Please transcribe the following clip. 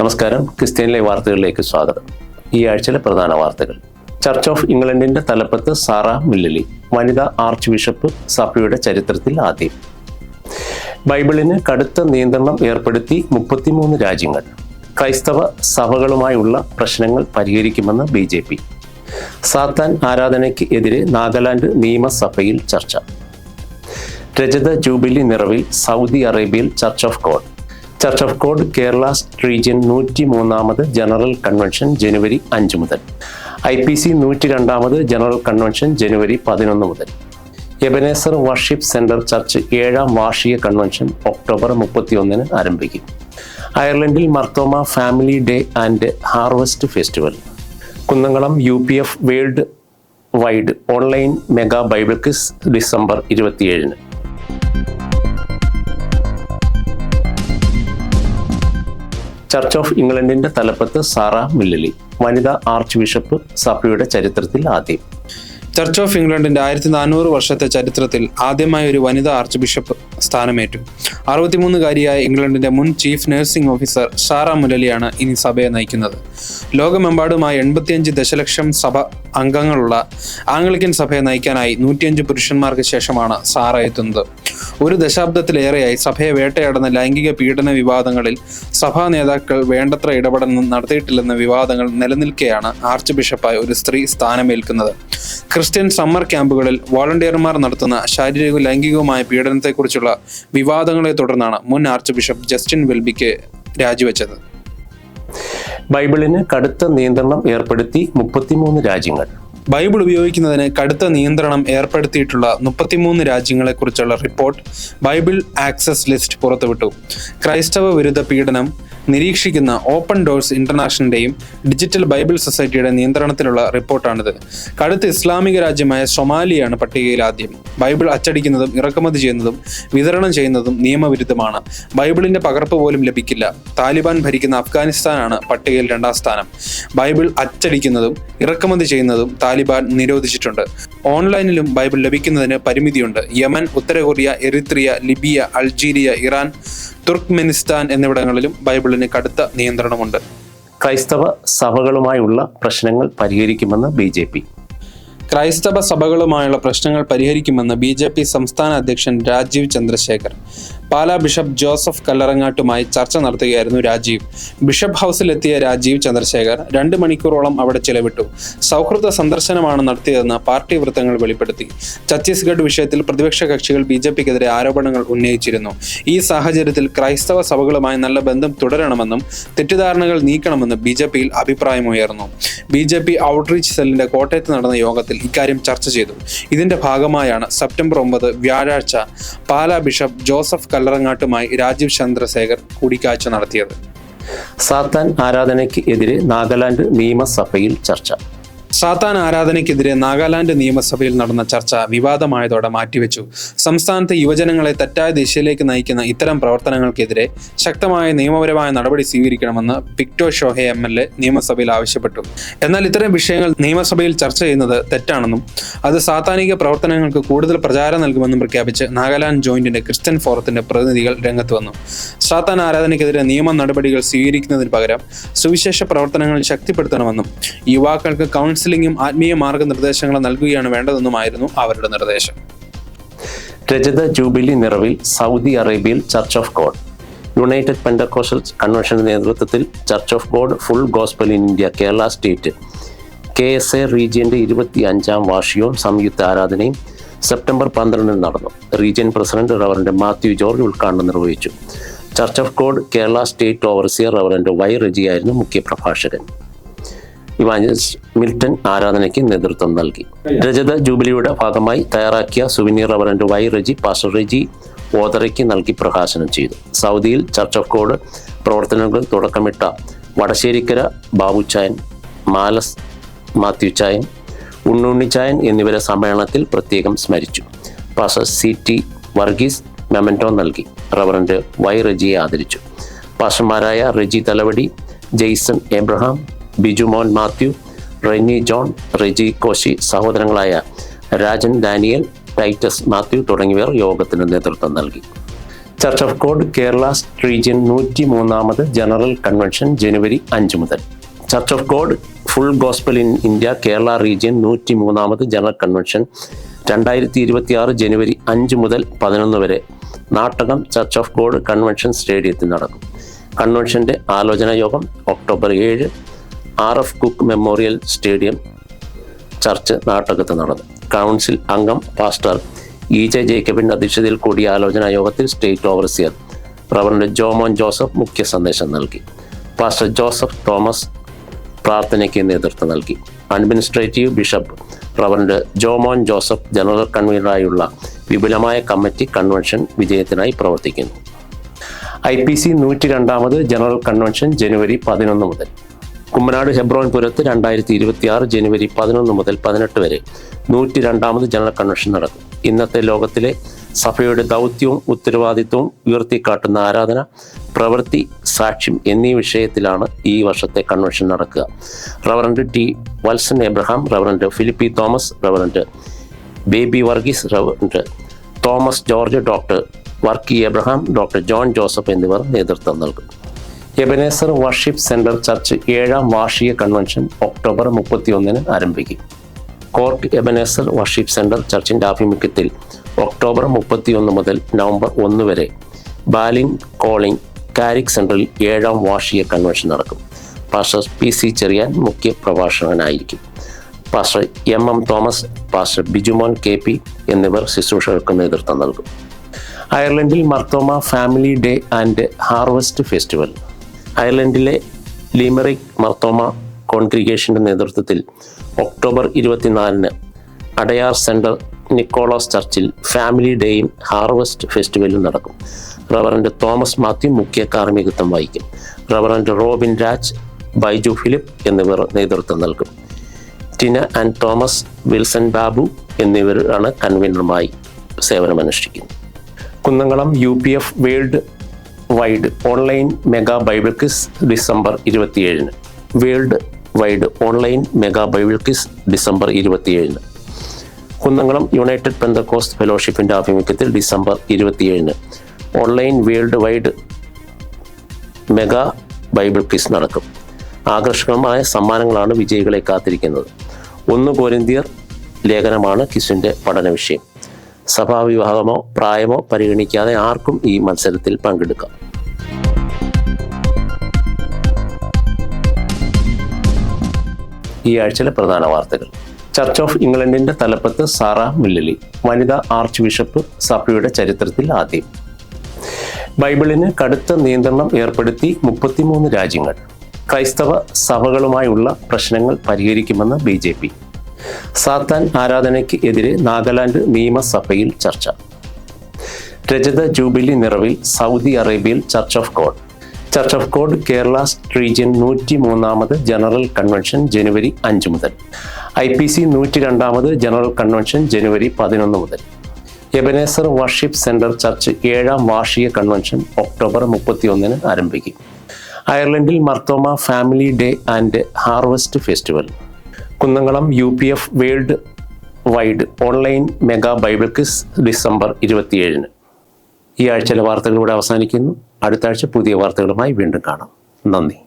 നമസ്കാരം. Christian live വാർത്തകളിലേക്ക് സ്വാഗതം. ഈ ആഴ്ചയിലെ പ്രധാന വാർത്തകൾ. ചർച്ച് ഓഫ് ഇംഗ്ലണ്ടിന്റെ തലപ്പത്ത് സാറ മില്ലലി, വനിതാ ആർച്ച് ബിഷപ്പ്, സഭയുടെ ചരിത്രത്തിൽ ആദ്യം. ബൈബിളിന് കടുത്ത നിയന്ത്രണം ഏർപ്പെടുത്തി 33 രാജ്യങ്ങൾ. ക്രൈസ്തവ സഭകളുമായുള്ള പ്രശ്നങ്ങൾ പരിഹരിക്കുമെന്ന് BJP. സാത്താൻ ആരാധനയ്ക്ക് എതിരെ നാഗാലാൻഡ് നിയമസഭയിൽ ചർച്ച. രജത ജൂബിലി നിറവിൽ സൗദി അറേബ്യയിൽ church of God. Church of God Kerala region 103ാമത് ജനറൽ കൺവെൻഷൻ ജനുവരി 5 മുതൽ. IPC 102ാമത് ജനറൽ കൺവെൻഷൻ ജനുവരി 11 മുതൽ. എബനേസർ വർഷിപ്പ് സെന്റർ ചർച്ച് 7ാം വാർഷിക കൺവെൻഷൻ ഒക്ടോബർ 31 ആരംഭിക്കും. അയർലൻഡിൽ Marthoma family day and harvest festival. Kunnamkulam UPF world wide online mega Bible quiz December 27. Church of ഇംഗ്ലണ്ടിന്റെ തലപ്പത്ത് സാറ മില്ലലി, വനിതാ ആർച്ച് ബിഷപ്പ്, സഭയുടെ ചരിത്രത്തിൽ ആദ്യം. ചർച്ച് ഓഫ് ഇംഗ്ലണ്ടിന്റെ 1400 വർഷത്തെ ചരിത്രത്തിൽ ആദ്യമായി ഒരു വനിതാ ആർച്ച് ബിഷപ്പ് സ്ഥാനമേറ്റു. 63-കാരിയായ ഇംഗ്ലണ്ടിന്റെ മുൻ ചീഫ് നഴ്സിംഗ് ഓഫീസർ സാറ മില്ലലിയാണ് ഇനി സഭയെ നയിക്കുന്നത്. ലോകമെമ്പാടുമായി 85 ദശലക്ഷം സഭ അംഗങ്ങളുള്ള ആംഗ്ലിക്കൻ സഭയെ നയിക്കാനായി 105 പുരുഷന്മാർക്ക് ശേഷമാണ് സാറ എത്തുന്നത്. ഒരു ദശാബ്ദത്തിലേറെയായി സഭയെ വേട്ടയാടുന്ന ലൈംഗിക പീഡന വിവാദങ്ങളിൽ സഭാ നേതാക്കൾ വേണ്ടത്ര ഇടപെടൽ നടത്തിയിട്ടില്ലെന്ന വിവാദങ്ങൾ നിലനിൽക്കെയാണ് ആർച്ച് ബിഷപ്പായി ഒരു സ്ത്രീ സ്ഥാനമേൽക്കുന്നത്. ക്രിസ്ത്യൻ സമ്മർ ക്യാമ്പുകളിൽ വോളണ്ടിയർമാർ നടത്തുന്ന ശാരീരികവും ലൈംഗികവുമായ പീഡനത്തെക്കുറിച്ചുള്ള വിവാദങ്ങളെ തുടർന്നാണ് മുൻ ആർച്ച് ബിഷപ്പ് ജസ്റ്റിൻ വെൽബിക്ക് രാജിവെച്ചത്. ബൈബിളിന് കടുത്ത നിയന്ത്രണം ഏർപ്പെടുത്തി 33 രാജ്യങ്ങൾ. ബൈബിൾ ഉപയോഗിക്കുന്നതിന് കടുത്ത നിയന്ത്രണം ഏർപ്പെടുത്തിയിട്ടുള്ള 33 രാജ്യങ്ങളെക്കുറിച്ചുള്ള റിപ്പോർട്ട് ബൈബിൾ ആക്സസ് ലിസ്റ്റ് പുറത്തുവിട്ടു. ക്രൈസ്തവ വിരുദ്ധ പീഡനം നിരീക്ഷിക്കുന്ന ഓപ്പൺ ഡോഴ്സ് ഇന്റർനാഷണലിന്റെയും ഡിജിറ്റൽ ബൈബിൾ സൊസൈറ്റിയുടെ നിയന്ത്രണത്തിലുള്ള റിപ്പോർട്ടാണിത്. കടുത്ത ഇസ്ലാമിക രാജ്യമായ സൊമാലിയാണ് പട്ടികയിൽ ആദ്യം. ബൈബിൾ അച്ചടിക്കുന്നതും ഇറക്കുമതി ചെയ്യുന്നതും വിതരണം ചെയ്യുന്നതും നിയമവിരുദ്ധമാണ്. ബൈബിളിന്റെ പകർപ്പ് പോലും ലഭിക്കില്ല. താലിബാൻ ഭരിക്കുന്ന അഫ്ഗാനിസ്ഥാനാണ് പട്ടികയിൽ 2ാം സ്ഥാനം. ബൈബിൾ അച്ചടിക്കുന്നതും ഇറക്കുമതി ചെയ്യുന്നതും താലിബാൻ നിരോധിച്ചിട്ടുണ്ട്. ഓൺലൈനിലും ബൈബിൾ ലഭിക്കുന്നതിന് പരിമിതിയുണ്ട്. യമൻ, ഉത്തര Korea, Eritrea, Libya, Algeria, Iran, Turkmenistan എന്നിവിടങ്ങളിലും ബൈബിളിന് കടുത്ത നിയന്ത്രണമുണ്ട്. ക്രൈസ്തവ സഭകളുമായുള്ള പ്രശ്നങ്ങൾ പരിഹരിക്കുമെന്ന് BJP. ക്രൈസ്തവ സഭകളുമായുള്ള പ്രശ്നങ്ങൾ പരിഹരിക്കുമെന്ന് BJP സംസ്ഥാന അധ്യക്ഷൻ രാജീവ് ചന്ദ്രശേഖർ. പാലാ ബിഷപ്പ് ജോസഫ് കല്ലറങ്ങാട്ടുമായി ചർച്ച നടത്തുകയായിരുന്നു രാജീവ്. ബിഷപ്പ് ഹൗസിലെത്തിയ രാജീവ് ചന്ദ്രശേഖർ 2 മണിക്കൂറോളം അവിടെ ചെലവിട്ടു. സൗഹൃദ സന്ദർശനമാണ് നടത്തിയതെന്ന് പാർട്ടി വൃത്തങ്ങൾ വെളിപ്പെടുത്തി. ഛത്തീസ്ഗഡ് വിഷയത്തിൽ പ്രതിപക്ഷ കക്ഷികൾ BJPക്കെതിരെ ആരോപണങ്ങൾ ഉന്നയിച്ചിരുന്നു. ഈ സാഹചര്യത്തിൽ ക്രൈസ്തവ സഭകളുമായി നല്ല ബന്ധം തുടരണമെന്നും തെറ്റിദ്ധാരണകൾ നീക്കണമെന്നും BJPയിൽ അഭിപ്രായമുയർന്നു. BJP ഔട്ട്റീച്ച് സെല്ലിന്റെ കോട്ടയത്ത് നടന്ന യോഗത്തിൽ ഇക്കാര്യം ചർച്ച ചെയ്തു. ഇതിന്റെ ഭാഗമായാണ് സെപ്റ്റംബർ 9 വ്യാഴാഴ്ച പാലാ ബിഷപ്പ് ജോസഫ് കല്ലറങ്ങാട്ടുമായി രാജീവ് ചന്ദ്രശേഖർ കൂടിക്കാഴ്ച നടത്തിയത്. സാത്താൻ ആരാധനയ്ക്ക് എതിരെ നാഗാലാൻഡ് നിയമസഭയിൽ ചർച്ച. സാത്താൻ ആരാധനയ്ക്കെതിരെ നാഗാലാൻഡ് നിയമസഭയിൽ നടന്ന ചർച്ച വിവാദമായതോടെ മാറ്റിവെച്ചു. സംസ്ഥാനത്തെ യുവജനങ്ങളെ തെറ്റായ ദിശയിലേക്ക് നയിക്കുന്ന ഇത്തരം പ്രവർത്തനങ്ങൾക്കെതിരെ ശക്തമായ നിയമപരമായ നടപടി സ്വീകരിക്കണമെന്ന് പിക്ടോ ഷോഹെ MLA നിയമസഭയിൽ ആവശ്യപ്പെട്ടു. എന്നാൽ ഇത്തരം വിഷയങ്ങൾ നിയമസഭയിൽ ചർച്ച ചെയ്യുന്നത് തെറ്റാണെന്നും അത് സാത്താനിക പ്രവർത്തനങ്ങൾക്ക് കൂടുതൽ പ്രചാരം നൽകുമെന്നും പ്രഖ്യാപിച്ച് നാഗാലാൻഡ് ജോയിന്റിന്റെ ക്രിസ്ത്യൻ ഫോറത്തിന്റെ പ്രതിനിധികൾ രംഗത്ത് വന്നു. സാത്താൻ ആരാധനയ്ക്കെതിരെ നിയമ നടപടികൾ സ്വീകരിക്കുന്നതിന് പകരം സുവിശേഷ പ്രവർത്തനങ്ങൾ ശക്തിപ്പെടുത്തണമെന്നും യുവാക്കൾക്ക് കൗൺസിലിംഗും ആത്മീയ മാർഗനിർദ്ദേശങ്ങളും നൽകുകയാണ് വേണ്ടതെന്നുമായിരുന്നു അവരുടെ നിർദ്ദേശം. രജത ജൂബിലി നിറവിൽ സൗദി അറേബ്യയിൽ church of God. United Pentecostal കൺവെൻഷന്റെ നേതൃത്വത്തിൽ Church of God Full Gospel in India Kerala state KSA റീജിയന്റെ 25ാം വാർഷികവും സംയുക്ത ആരാധനയും സെപ്റ്റംബർ 12 നടന്നു. Region president Reverend Mathew George ഉദ്ഘാടനം നിർവഹിച്ചു. Church of God Kerala state overseer Reverend Y റെജിയായിരുന്നു മുഖ്യ പ്രഭാഷകൻ. ഇവാഞ്ചലിസ്റ്റ് മിൽട്ടൺ ആരാധനയ്ക്ക് നേതൃത്വം നൽകി. രജത ജൂബിലിയുടെ ഭാഗമായി തയ്യാറാക്കിയ souvenir Reverend Y Reji pastor Reji ഓതറയ്ക്ക് നൽകി പ്രകാശനം ചെയ്തു. സൗദിയിൽ ചർച്ച് ഓഫ് ഗോഡ് പ്രവർത്തനങ്ങൾ തുടക്കമിട്ട വടശ്ശേരിക്കര ബാബുച്ചായൻ, മാലസ് മാത്യു ചായൻ, ഉണ്ണുണ്ണിച്ചായൻ എന്നിവരെ സമ്മേളനത്തിൽ പ്രത്യേകം സ്മരിച്ചു. പാസ്റ്റർ CT വർഗീസ് മെമന്റോ നൽകി. റവറന്റ് Y റെജിയെ ആദരിച്ചു. പാസ്റ്റർമാരായ റെജി തലവടി, ജെയ്സൺ എബ്രഹാം, ബിജുമോൻ മാത്യു, റെനി ജോൺ, റെജി കോശി, സഹോദരങ്ങളായ രാജൻ ഡാനിയൽ, ടൈറ്റസ് മാത്യു തുടങ്ങിയവർ യോഗത്തിന് നേതൃത്വം നൽകി. Church of God Kerala region 103ാമത് ജനറൽ കൺവെൻഷൻ ജനുവരി 5 മുതൽ. Church of God Full Gospel in India Kerala region 103ാമത് ജനറൽ കൺവെൻഷൻ 2026 ജനുവരി 5 മുതൽ 11 വരെ Nattakam Church of God convention സ്റ്റേഡിയത്തിൽ നടക്കും. കൺവെൻഷന്റെ ആലോചനാ യോഗം October 7 RF Cook Memorial stadium church നാട്ടകത്ത് നടന്നു. കൗൺസിൽ അംഗം പാസ്റ്റർ EJ ജേക്കബിന്റെ അധ്യക്ഷതയിൽ കൂടിയ ആലോചനാ യോഗത്തിൽ state overseer Reverend Jomon Joseph മുഖ്യ സന്ദേശം നൽകി. പാസ്റ്റർ ജോസഫ് തോമസ് പ്രാർത്ഥനയ്ക്ക് നേതൃത്വം നൽകി. Administrative bishop Reverend Jomon Joseph general കൺവീനറായുള്ള വിപുലമായ കമ്മിറ്റി കൺവെൻഷൻ വിജയത്തിനായി പ്രവർത്തിക്കുന്നു. IPC 102ാമത് ജനറൽ കൺവെൻഷൻ ജനുവരി 11 മുതൽ. കുമ്മനാട് ഹെബ്രോൻപുരത്ത് 2026 ജനുവരി 11 മുതൽ 18 വരെ 102ാമത് ജനറൽ കൺവെൻഷൻ നടക്കും. ഇന്നത്തെ ലോകത്തിലെ സഭയുടെ ദൗത്യവും ഉത്തരവാദിത്വവും ഉയർത്തിക്കാട്ടുന്ന ആരാധന, പ്രവൃത്തി, സാക്ഷ്യം എന്നീ വിഷയത്തിലാണ് ഈ വർഷത്തെ കൺവെൻഷൻ നടക്കുക. Reverend T. Valsan Abraham, reverend Philippi Thomas, reverend baby Varghese, reverend Thomas George, doctor Varkey Abraham, doctor John Joseph എന്നിവർ നേതൃത്വം നൽകും. എബനേസർ വർഷിപ്പ് സെന്റർ ചർച്ച് 7ാം വാർഷിക കൺവെൻഷൻ ഒക്ടോബർ 31 ആരംഭിക്കും. കോർക്ക് എബനേസർ വർഷിപ്പ് സെന്റർ ചർച്ചിന്റെ ആഭിമുഖ്യത്തിൽ ഒക്ടോബർ 31 മുതൽ നവംബർ 1 വരെ ബാലിംഗ് കോളിംഗ് കാരിക് സെന്ററിൽ 7ാം വാർഷിക കൺവെൻഷൻ നടക്കും. പാസ്റ്റർ PC ചെറിയാൻ മുഖ്യ പ്രഭാഷകനായിരിക്കും. Pastor MM Thomas, pastor Bijumon KP എന്നിവർ ശുശ്രൂഷകൾക്ക് നേതൃത്വം നൽകും. അയർലൻഡിൽ Marthoma family day and harvest festival. അയർലൻഡിലെ ലിമറിക് മർത്തോമ കോൺഗ്രിഗേഷന്റെ നേതൃത്വത്തിൽ ഒക്ടോബർ 24 അടയാർ സെൻറ്റർ നിക്കോളാസ് ചർച്ചിൽ ഫാമിലി ഡേയും ഹാർവസ്റ്റ് ഫെസ്റ്റിവലും നടക്കും. റവറൻഡ് തോമസ് മാത്യു മുഖ്യ കാർമ്മികത്വം വഹിക്കും. റവറൻഡ് റോബിൻ രാജ്, ബൈജു ഫിലിപ്പ് എന്നിവർ നേതൃത്വം നൽകും. ടിന ആൻഡ് തോമസ്, വിൽസൺ ബാബു എന്നിവരാണ് കൺവീനറുമായി സേവനമനുഷ്ഠിക്കുന്നത്. Kunnamkulam UPF world wide online mega Bible quiz December 27. World wide online mega Bible quiz December 27. Kunnamkulam united Pentecost ഫെലോഷിപ്പിന്റെ ആഭിമുഖ്യത്തിൽ December 27 online world wide mega Bible quiz നടക്കും. ആകർഷകമായ സമ്മാനങ്ങളാണ് വിജയികളെ കാത്തിരിക്കുന്നത്. 1 കൊരിന്ത്യർ ലേഖനമാണ് ക്വിസിന്റെ പഠന വിഷയം. സഭാവിഭാഗമോ പ്രായമോ പരിഗണിക്കാതെ ആർക്കും ഈ മത്സരത്തിൽ പങ്കെടുക്കാം. ഈ ആഴ്ചയിലെ പ്രധാന വാർത്തകൾ. ചർച്ച് ഓഫ് ഇംഗ്ലണ്ടിന്റെ തലപ്പത്ത് സാറ മില്ലലി, വനിതാ ആർച്ച് ബിഷപ്പ്, സഭയുടെ ചരിത്രത്തിൽ ആദ്യം. ബൈബിളിന് കടുത്ത നിയന്ത്രണം ഏർപ്പെടുത്തി 33 രാജ്യങ്ങൾ. ക്രൈസ്തവ സഭകളുമായുള്ള പ്രശ്നങ്ങൾ പരിഹരിക്കുമെന്ന് BJP. സാത്താൻ ആരാധനയ്ക്ക് എതിരെ നാഗാലാൻഡ് നിയമസഭയിൽ ചർച്ച. രജത ജൂബിലി നിറവിൽ സൗദി അറേബ്യയിൽ church of God. Church of God Kerala region 103ാമത് ജനറൽ കൺവെൻഷൻ ജനുവരി 5 മുതൽ. IPC 102ാമത് ജനറൽ കൺവെൻഷൻ ജനുവരി 11 മുതൽ. എബനേസർ വർഷിപ്പ് സെന്റർ ചർച്ച് 7ാം വാർഷിക കൺവെൻഷൻ ഒക്ടോബർ 31 ആരംഭിക്കും. അയർലൻഡിൽ Marthoma family day and harvest festival. Kunnamkulam UPF world wide online mega Bible quiz December 27. ഈ ആഴ്ചയിലെ വാർത്തകൾ ഇവിടെ അവസാനിക്കുന്നു. അടുത്ത ആഴ്ച പുതിയ വാർത്തകളുമായി വീണ്ടും കാണാം. നന്ദി.